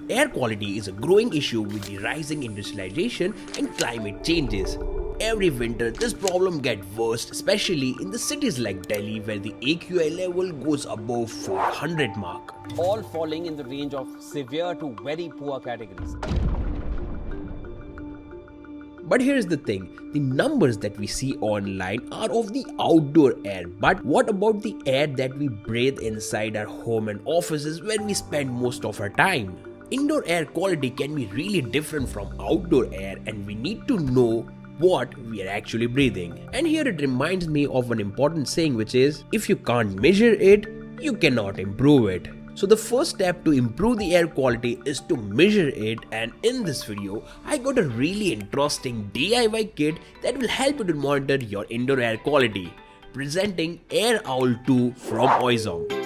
Air quality is a growing issue with the rising industrialization and climate changes. Every winter, this problem gets worse, especially in the cities like Delhi, where the AQI level goes above 400 mark. All falling in the range of severe to very poor categories. But here's the thing, the numbers that we see online are of the outdoor air. But what about the air that we breathe inside our home and offices where we spend most of our time? Indoor air quality can be really different from outdoor air, and we need to know what we are actually breathing. And here it reminds me of an important saying, which is, if you can't measure it, you cannot improve it. So the first step to improve the air quality is to measure it, and in this video I got a really interesting DIY kit that will help you to monitor your indoor air quality. Presenting AirOwl2 from Oizom.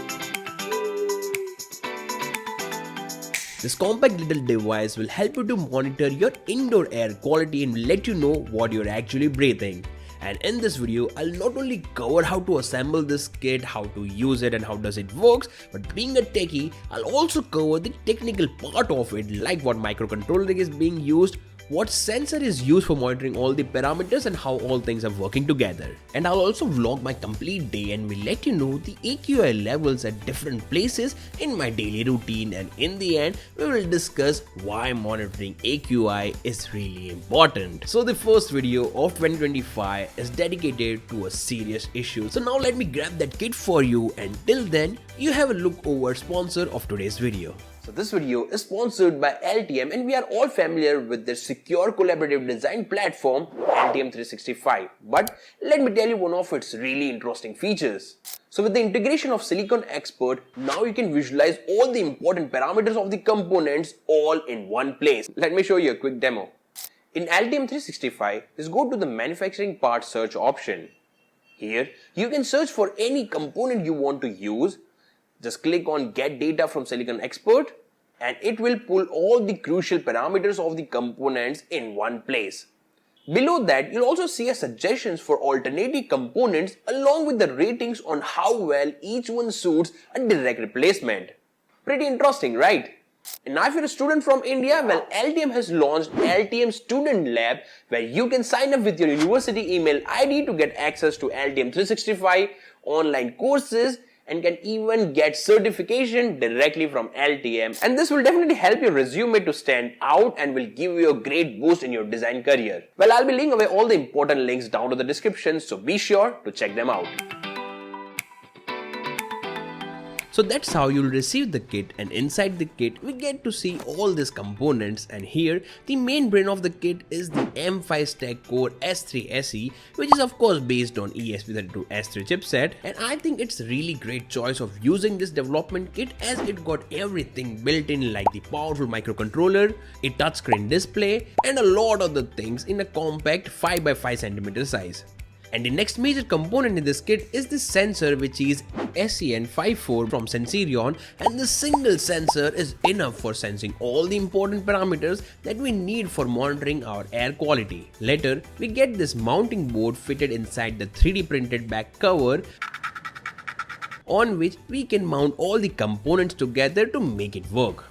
This compact little device will help you to monitor your indoor air quality and let you know what you're actually breathing. And in this video, I'll not only cover how to assemble this kit, how to use it and how does it works, but being a techie, I'll also cover the technical part of it, like what microcontroller is being used, what sensor is used for monitoring all the parameters and how all things are working together. And I'll also vlog my complete day and will let you know the AQI levels at different places in my daily routine, and in the end we will discuss why monitoring AQI is really important. So the first video of 2025 is dedicated to a serious issue. So now let me grab that kit for you, and till then you have a look over sponsor of today's video. So this video is sponsored by LTM, and we are all familiar with their secure collaborative design platform LTM365. But let me tell you one of its really interesting features. So with the integration of Silicon Expert, now you can visualize all the important parameters of the components all in one place. Let me show you a quick demo. In LTM365, just go to the manufacturing part search option. Here you can search for any component you want to use. Just click on Get Data from Silicon Expert and it will pull all the crucial parameters of the components in one place. Below that, you'll also see suggestions for alternative components along with the ratings on how well each one suits a direct replacement. Pretty interesting, right? And now if you're a student from India, well, LTM has launched LTM Student Lab, where you can sign up with your university email ID to get access to LTM 365 online courses and can even get certification directly from LTM. And this will definitely help your resume to stand out and will give you a great boost in your design career. Well, I'll be linking away all the important links down to the description, so be sure to check them out. So that's how you'll receive the kit, and inside the kit we get to see all these components, and here the main brain of the kit is the M5 Stack Core S3 SE, which is of course based on ESP32 S3 chipset, and I think it's a really great choice of using this development kit as it got everything built in, like the powerful microcontroller, a touchscreen display and a lot of the things in a compact 5x5cm size. And the next major component in this kit is the sensor, which is SEN54 from Sensirion, and the single sensor is enough for sensing all the important parameters that we need for monitoring our air quality. Later, we get this mounting board fitted inside the 3D printed back cover, on which we can mount all the components together to make it work.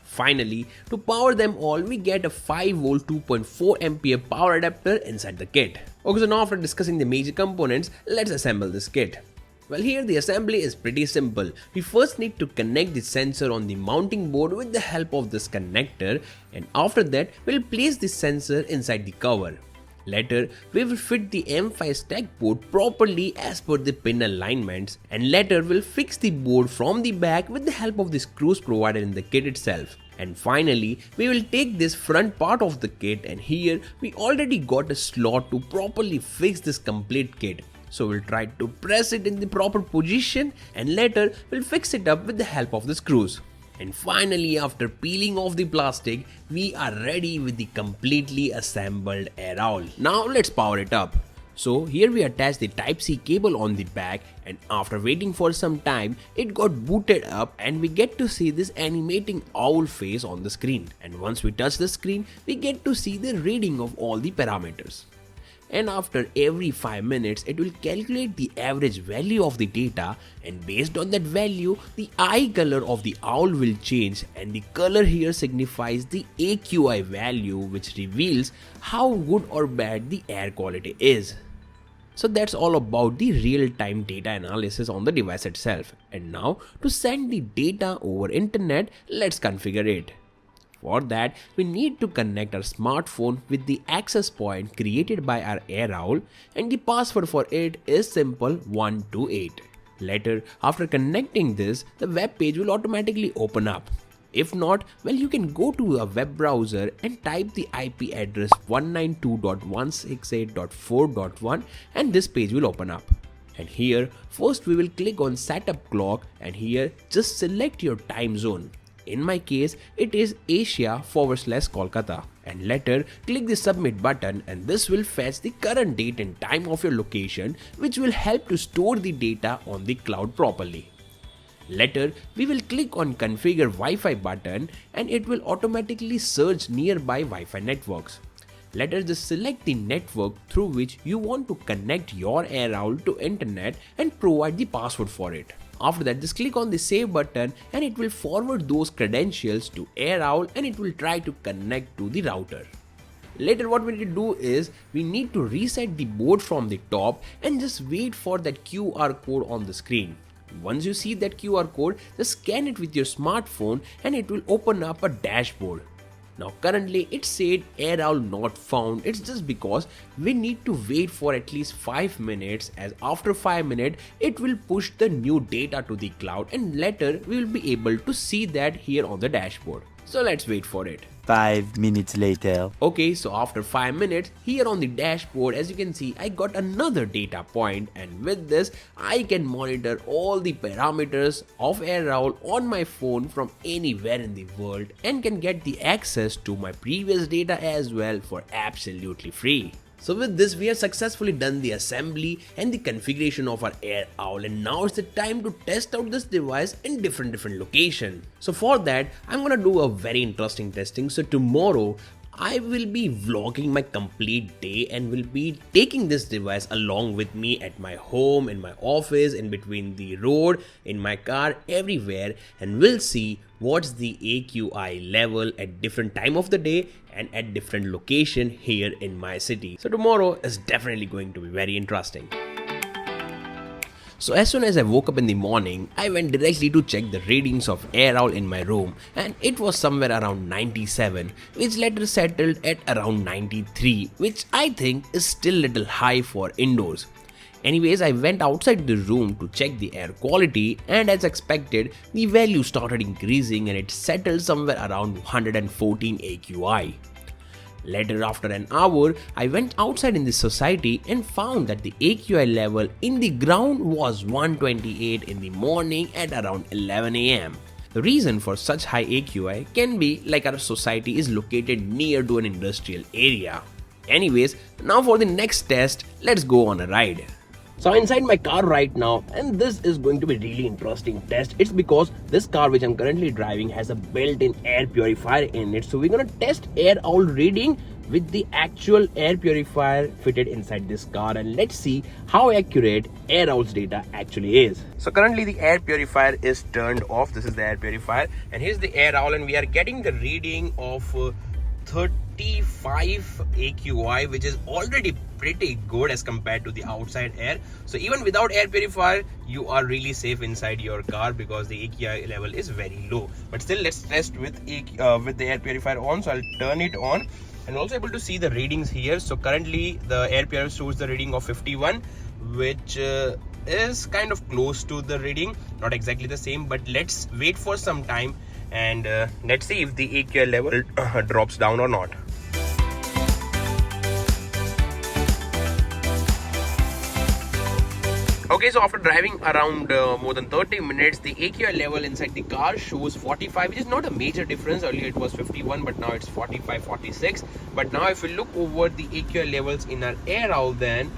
Finally, to power them all, we get a 5V 2.4A power adapter inside the kit. Okay, so now after discussing the major components, let's assemble this kit. Well, here the assembly is pretty simple. We first need to connect the sensor on the mounting board with the help of this connector, and after that we'll place the sensor inside the cover. Later, we will fit the M5 stack board properly as per the pin alignments, and later we'll fix the board from the back with the help of the screws provided in the kit itself. And finally, we will take this front part of the kit, and here we already got a slot to properly fix this complete kit. So we'll try to press it in the proper position, and later we'll fix it up with the help of the screws. And finally, after peeling off the plastic, we are ready with the completely assembled AirOwl. Now let's power it up. So here we attach the Type-C cable on the back, and after waiting for some time, it got booted up and we get to see this animating owl face on the screen. And once we touch the screen, we get to see the reading of all the parameters. and after every 5 minutes it will calculate the average value of the data, and based on that value the eye color of the owl will change, and the color here signifies the AQI value, which reveals how good or bad the air quality is. So that's all about the real-time data analysis on the device itself. And now to send the data over internet, let's configure it. For that, we need to connect our smartphone with the access point created by our AirOwl, and the password for it is simple 128. Later, after connecting this, the web page will automatically open up. If not, well, you can go to a web browser and type the IP address 192.168.4.1 and this page will open up. And here, first we will click on setup clock, and here just select your time zone. In my case, it is Asia/Kolkata. And later, click the submit button, and this will fetch the current date and time of your location, which will help to store the data on the cloud properly. Later, we will click on configure Wi-Fi button, and it will automatically search nearby Wi-Fi networks. Later, just select the network through which you want to connect your AirOwl to internet and provide the password for it. After that, just click on the save button, and it will forward those credentials to AirOwl, and it will try to connect to the router. Later, what we need to do is we need to reset the board from the top and just wait for that QR code on the screen. Once you see that QR code, just scan it with your smartphone and it will open up a dashboard. Now currently it said AirOwl not found. It's just because we need to wait for at least 5 minutes, as after 5 minutes it will push the new data to the cloud, and later we will be able to see that here on the dashboard. So let's wait for it. 5 minutes later. Okay, so after 5 minutes, here on the dashboard, as you can see, I got another data point, and with this I can monitor all the parameters of AirOwl on my phone from anywhere in the world, and can get the access to my previous data as well for absolutely free. So with this, we have successfully done the assembly and the configuration of our AirOwl, and now it's the time to test out this device in different locations. So for that, I'm gonna do a very interesting testing. So tomorrow, I will be vlogging my complete day and will be taking this device along with me at my home, in my office, in between the road, in my car, everywhere, and we'll see what's the AQI level at different time of the day and at different location here in my city. So tomorrow is definitely going to be very interesting. So as soon as I woke up in the morning, I went directly to check the readings of AirOwl in my room, and it was somewhere around 97, which later settled at around 93, which I think is still little high for indoors. Anyways, I went outside the room to check the air quality, and as expected, the value started increasing and it settled somewhere around 114 AQI. Later, after an hour, I went outside in the society and found that the AQI level in the ground was 128 in the morning at around 11 am. The reason for such high AQI can be like our society is located near to an industrial area. Anyways, now for the next test, let's go on a ride. So I'm inside my car right now, and this is going to be really interesting test. It's because this car which I'm currently driving has a built-in air purifier in it. So we're gonna test AirOwl reading with the actual air purifier fitted inside this car, and let's see how accurate AirOwl's data actually is. So currently the air purifier is turned off. This is the air purifier, and here's the AirOwl, and we are getting the reading of 35 AQI, which is already pretty good as compared to the outside air. So even without air purifier, you are really safe inside your car because the AQI level is very low. But still, let's test with the air purifier on. So I'll turn it on, and also able to see the readings here. So currently the air purifier shows the reading of 51, which is kind of close to the reading, not exactly the same, but let's wait for some time and let's see if the AQI level drops down or not. Okay, so after driving around more than 30 minutes, the AQI level inside the car shows 45, which is not a major difference. Earlier it was 51, but now it's 45, 46. But now if we look over the AQI levels in our AirOwl, then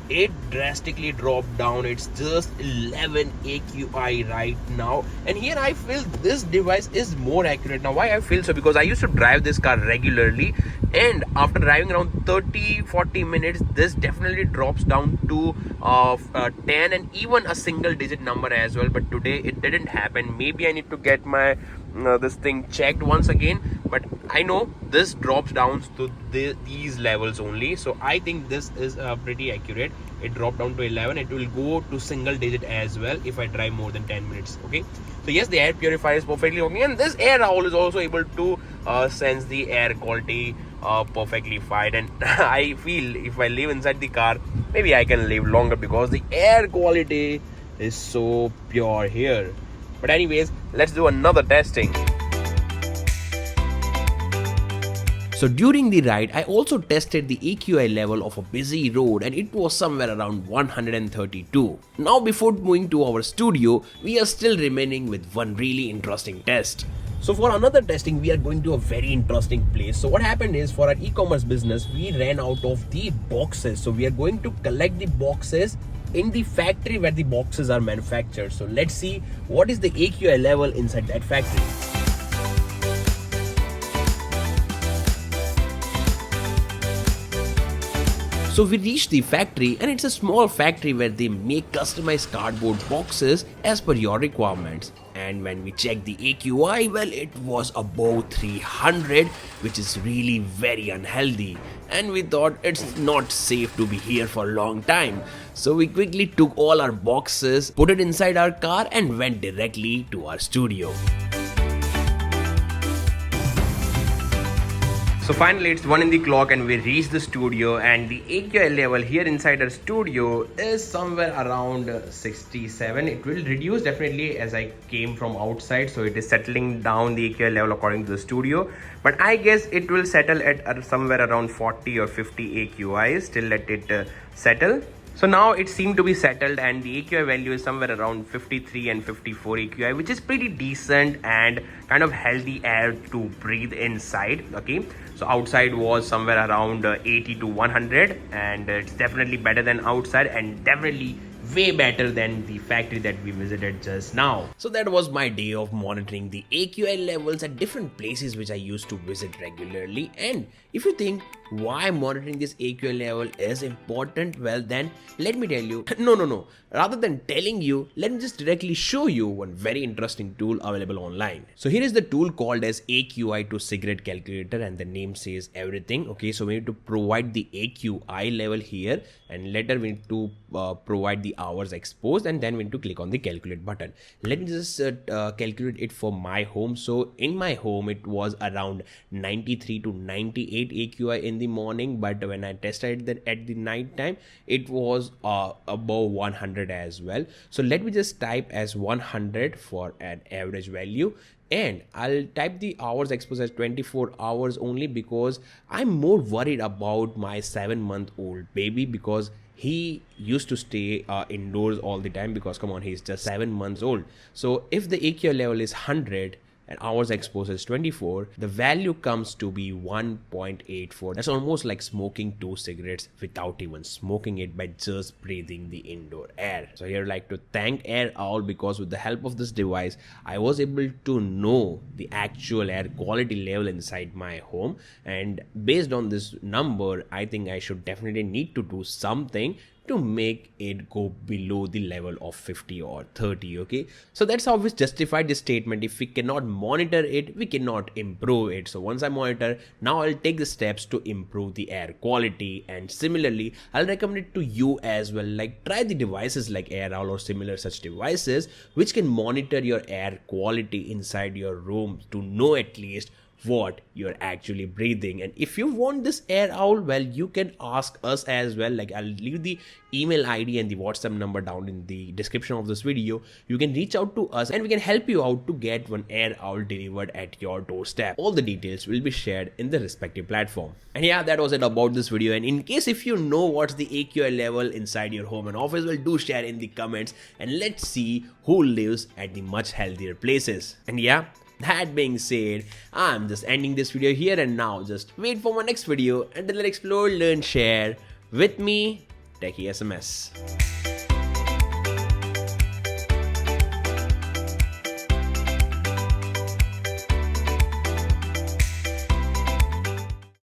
it drastically dropped down. It's just 11 AQI right now, and here I feel this device is more accurate. Now why I feel so, because I used to drive this car regularly, and after driving around 30-40 minutes, this definitely drops down to 10 and even a single digit number as well. But today it didn't happen. Maybe I need to get my this thing checked once again, but I know this drops down to these levels only, so I think this is pretty accurate. It dropped down to 11. It will go to single digit as well if I drive more than 10 minutes. Okay, so yes, the air purifier is perfectly working, and this AirOwl is also able to sense the air quality perfectly fine. And I feel if I live inside the car, maybe I can live longer because the air quality is so pure here. But anyways, let's do another testing. So during the ride, I also tested the AQI level of a busy road, and it was somewhere around 132. Now before moving to our studio, we are still remaining with one really interesting test. So for another testing, we are going to a very interesting place. So what happened is, for our e-commerce business, we ran out of the boxes. So we are going to collect the boxes in the factory where the boxes are manufactured. So let's see what is the AQI level inside that factory. So we reached the factory, and it's a small factory where they make customized cardboard boxes as per your requirements. And when we checked the AQI, well, it was above 300, which is really very unhealthy. And we thought it's not safe to be here for a long time. So we quickly took all our boxes, put it inside our car, and went directly to our studio. So finally it's 1 in the clock and we reached the studio, and the AQI level here inside our studio is somewhere around 67. It will reduce definitely as I came from outside, so it is settling down the AQI level according to the studio, but I guess it will settle at somewhere around 40 or 50 AQI. Still let it settle. So now it seemed to be settled, and the AQI value is somewhere around 53 and 54 AQI, which is pretty decent and kind of healthy air to breathe inside. Okay, so outside was somewhere around 80 to 100, and it's definitely better than outside, and definitely way better than the factory that we visited just now. So that was my day of monitoring the AQI levels at different places which I used to visit regularly. And if you think why monitoring this AQI level is important, well then let me tell you. No. Rather than telling you, let me just directly show you one very interesting tool available online. So here is the tool called as AQI2 cigarette calculator, and the name says everything. Okay, so we need to provide the AQI level here, and later we need to provide the hours exposed, and then we need to click on the calculate button. Let me just calculate it for my home. So in my home it was around 93 to 98 AQI in the morning, but when I tested it at the night time, it was above 100 as well. So let me just type as 100 for an average value, and I'll type the hours exposed as 24 hours only, because I'm more worried about my 7-month-old baby, because he used to stay indoors all the time, because come on, he's just 7 months old. So if the AQI level is 100 and hours exposed is 24, the value comes to be 1.84. That's almost like smoking 2 cigarettes without even smoking it, by just breathing the indoor air. So here I'd like to thank AirOwl, because with the help of this device I was able to know the actual air quality level inside my home, and based on this number I think I should definitely need to do something to make it go below the level of 50 or 30. Okay, so that's how we justified this statement: if we cannot monitor it, we cannot improve it. So once I monitor, now I'll take the steps to improve the air quality, and similarly I'll recommend it to you as well. Like, try the devices like AirOwl or similar such devices which can monitor your air quality inside your room to know at least what you're actually breathing. And if you want this AirOwl, well, you can ask us as well. Like, I'll leave the email ID and the WhatsApp number down in the description of this video. You can reach out to us and we can help you out to get one AirOwl delivered at your doorstep. All the details will be shared in the respective platform. And yeah, that was it about this video. And in case if you know what's the AQI level inside your home and office, well, do share in the comments, and let's see who lives at the much healthier places. And yeah, that being said, I'm just ending this video here and now. Just wait for my next video. Until then, explore, learn, share with me, techiesms.